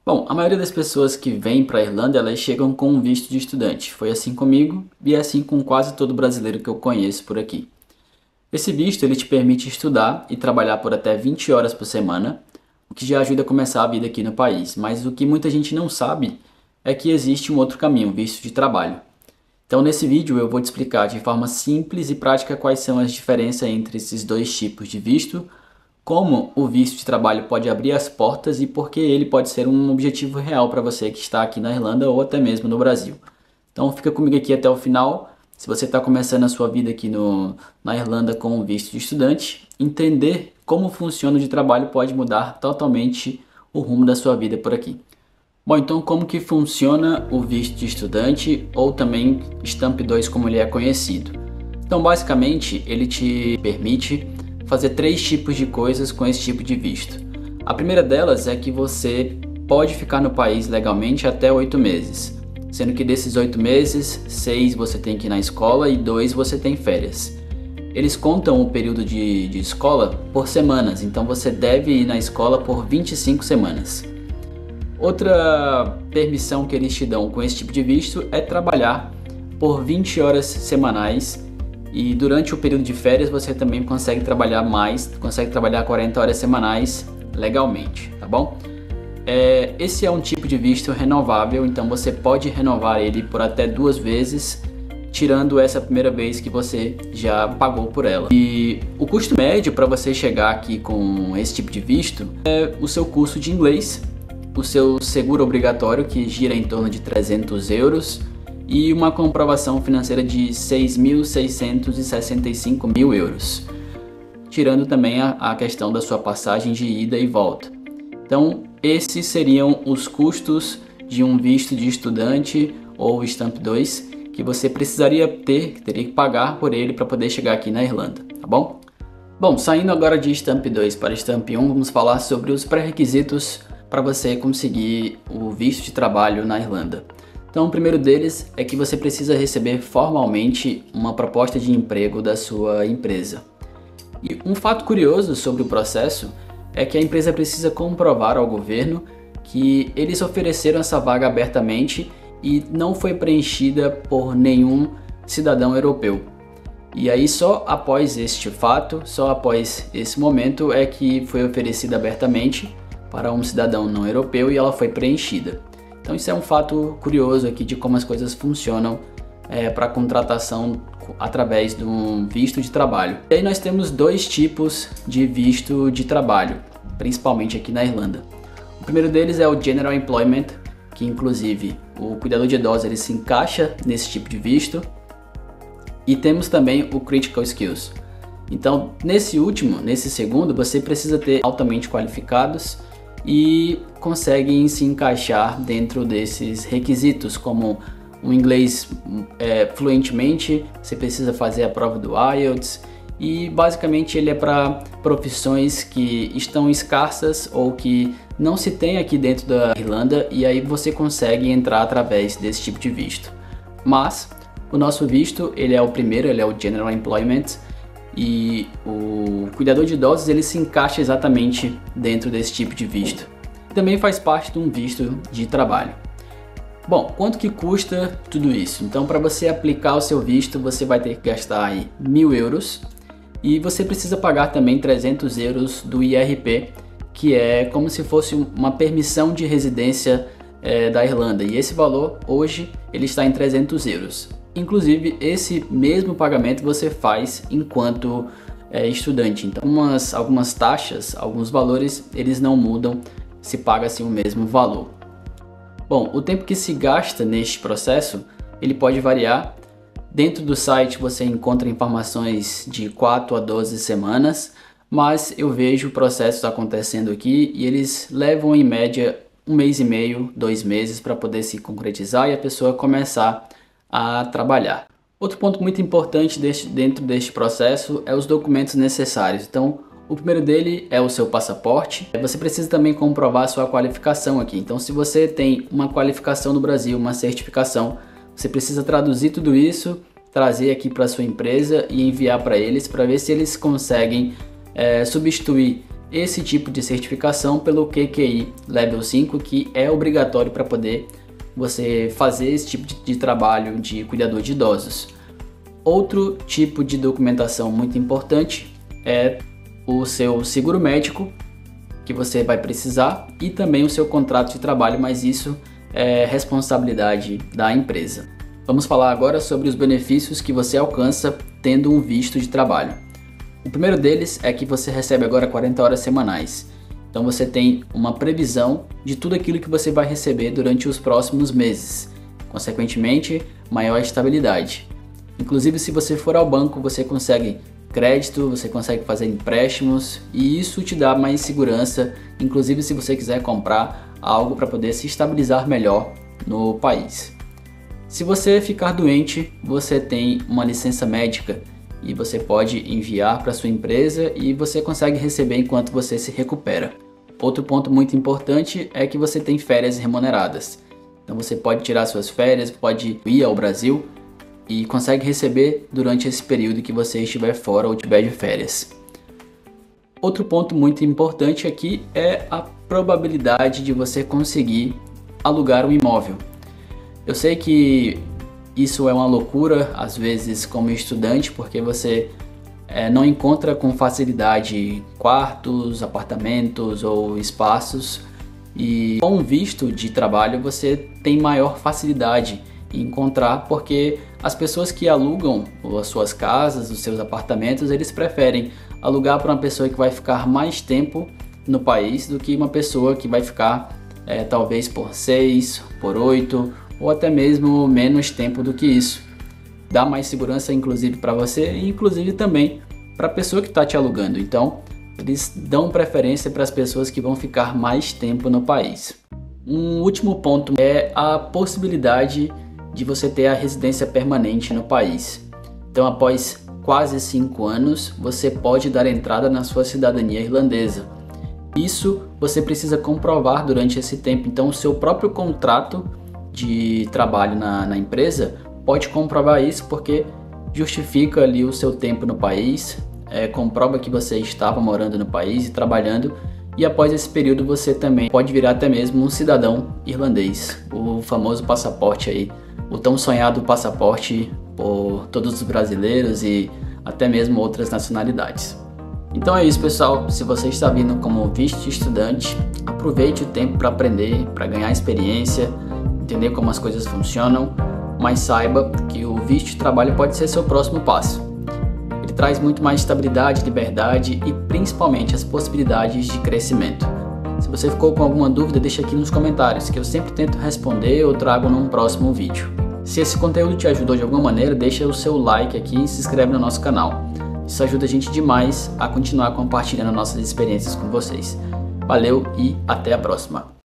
Bom, a maioria das pessoas que vêm para a Irlanda, elas chegam com um visto de estudante. Foi assim comigo e é assim com quase todo brasileiro que eu conheço por aqui. Esse visto ele te permite estudar e trabalhar por até 20 horas por semana, o que já ajuda a começar a vida aqui no país. Mas o que muita gente não sabe é que existe um outro caminho, o visto de trabalho. Então nesse vídeo eu vou te explicar de forma simples e prática quais são as diferenças entre esses dois tipos de visto, como o visto de trabalho pode abrir as portas e por que ele pode ser um objetivo real para você que está aqui na Irlanda ou até mesmo no Brasil. Então fica comigo aqui até o final. Se você está começando a sua vida aqui na Irlanda com o visto de estudante, entender como funciona o de trabalho pode mudar totalmente o rumo da sua vida por aqui. Bom, então como que funciona o visto de estudante ou também Stamp 2 como ele é conhecido? Então basicamente ele te permite fazer 3 tipos de coisas com esse tipo de visto. A primeira delas é que você pode ficar no país legalmente até 8 meses, sendo que desses 8 meses, 6 você tem que ir na escola e 2 você tem férias. Eles contam o período de escola por semanas, então você deve ir na escola por 25 semanas. Outra permissão que eles te dão com esse tipo de visto é trabalhar por 20 horas semanais. E durante o período de férias você também consegue trabalhar mais, consegue trabalhar 40 horas semanais legalmente, tá bom? Esse é um tipo de visto renovável, então você pode renovar ele por até 2 vezes, tirando essa primeira vez que você já pagou por ela. E o custo médio para você chegar aqui com esse tipo de visto é o seu curso de inglês, o seu seguro obrigatório que gira em torno de 300 euros, e uma comprovação financeira de 6.665 mil euros, tirando também a questão da sua passagem de ida e volta. Então, esses seriam os custos de um visto de estudante ou Stamp 2 que você precisaria ter, que teria que pagar por ele para poder chegar aqui na Irlanda, tá bom? Bom, saindo agora de Stamp 2 para Stamp 1, vamos falar sobre os pré-requisitos para você conseguir o visto de trabalho na Irlanda. Então, o primeiro deles é que você precisa receber formalmente uma proposta de emprego da sua empresa. E um fato curioso sobre o processo é que a empresa precisa comprovar ao governo que eles ofereceram essa vaga abertamente e não foi preenchida por nenhum cidadão europeu. E aí só após este fato, só após esse momento é que foi oferecida abertamente para um cidadão não europeu e ela foi preenchida. Então isso é um fato curioso aqui de como as coisas funcionam para contratação através de um visto de trabalho. E aí nós temos 2 tipos de visto de trabalho, principalmente aqui na Irlanda. O primeiro deles é o General Employment, que inclusive o cuidador de idosos ele se encaixa nesse tipo de visto. E temos também o Critical Skills. Então nesse segundo, você precisa ter altamente qualificados e conseguem se encaixar dentro desses requisitos, como o inglês fluentemente, você precisa fazer a prova do IELTS e basicamente ele é para profissões que estão escassas ou que não se tem aqui dentro da Irlanda e aí você consegue entrar através desse tipo de visto. Mas o nosso visto, ele é o primeiro, ele é o General Employment e o cuidador de idosos ele se encaixa exatamente dentro desse tipo de visto. Também faz parte de um visto de trabalho. Bom, quanto que custa tudo isso? Então, para você aplicar o seu visto, você vai ter que gastar aí 1.000 euros e você precisa pagar também 300 euros do IRP, que é como se fosse uma permissão de residência da Irlanda. E esse valor hoje ele está em 300 euros. Inclusive, esse mesmo pagamento você faz enquanto estudante. Então, algumas taxas, alguns valores, eles não mudam, se paga assim o mesmo valor. Bom, o tempo que se gasta neste processo, ele pode variar. Dentro do site você encontra informações de 4 a 12 semanas, mas eu vejo processos acontecendo aqui e eles levam em média 1 mês e meio, 2 meses para poder se concretizar e a pessoa começar a trabalhar. Outro ponto muito importante dentro deste processo é os documentos necessários. Então, o primeiro dele é o seu passaporte. Você precisa também comprovar a sua qualificação aqui. Então, se você tem uma qualificação no Brasil, uma certificação, você precisa traduzir tudo isso, trazer aqui para a sua empresa e enviar para eles para ver se eles conseguem substituir esse tipo de certificação pelo QQI Level 5, que é obrigatório para poder você fazer esse tipo de trabalho de cuidador de idosos. Outro tipo de documentação muito importante é o seu seguro médico, que você vai precisar, e também o seu contrato de trabalho, mas isso é responsabilidade da empresa. Vamos falar agora sobre os benefícios que você alcança tendo um visto de trabalho. O primeiro deles é que você recebe agora 40 horas semanais. Então você tem uma previsão de tudo aquilo que você vai receber durante os próximos meses. Consequentemente, maior estabilidade. Inclusive, se você for ao banco, você consegue crédito, você consegue fazer empréstimos e isso te dá mais segurança, inclusive se você quiser comprar algo para poder se estabilizar melhor no país. Se você ficar doente, você tem uma licença médica e você pode enviar para sua empresa e você consegue receber enquanto você se recupera. Outro ponto muito importante é que você tem férias remuneradas. Então você pode tirar suas férias, pode ir ao Brasil e consegue receber durante esse período que você estiver fora ou estiver de férias. Outro ponto muito importante aqui é a probabilidade de você conseguir alugar um imóvel. Eu sei que isso é uma loucura, às vezes, como estudante, porque você não encontra com facilidade quartos, apartamentos ou espaços. E com um visto de trabalho você tem maior facilidade em encontrar, porque as pessoas que alugam as suas casas, os seus apartamentos, eles preferem alugar para uma pessoa que vai ficar mais tempo no país do que uma pessoa que vai ficar talvez por 6, por 8 ou até mesmo menos tempo do que isso. Dá mais segurança inclusive para você e inclusive também para a pessoa que está te alugando. Então eles dão preferência para as pessoas que vão ficar mais tempo no país. Um último ponto é a possibilidade de você ter a residência permanente no país. Então, após quase 5 anos, você pode dar entrada na sua cidadania irlandesa. Isso você precisa comprovar durante esse tempo. Então, o seu próprio contrato de trabalho na empresa pode comprovar isso, porque justifica ali o seu tempo no país, comprova que você estava morando no país e trabalhando, e após esse período você também pode virar até mesmo um cidadão irlandês, o famoso passaporte aí, o tão sonhado passaporte por todos os brasileiros e até mesmo outras nacionalidades. Então é isso, pessoal. Se você está vindo como visto de estudante, aproveite o tempo para aprender, para ganhar experiência, entender como as coisas funcionam, mas saiba que o visto de trabalho pode ser seu próximo passo. Ele traz muito mais estabilidade, liberdade e principalmente as possibilidades de crescimento. Se você ficou com alguma dúvida, deixa aqui nos comentários, que eu sempre tento responder ou trago num próximo vídeo. Se esse conteúdo te ajudou de alguma maneira, deixa o seu like aqui e se inscreve no nosso canal. Isso ajuda a gente demais a continuar compartilhando nossas experiências com vocês. Valeu e até a próxima!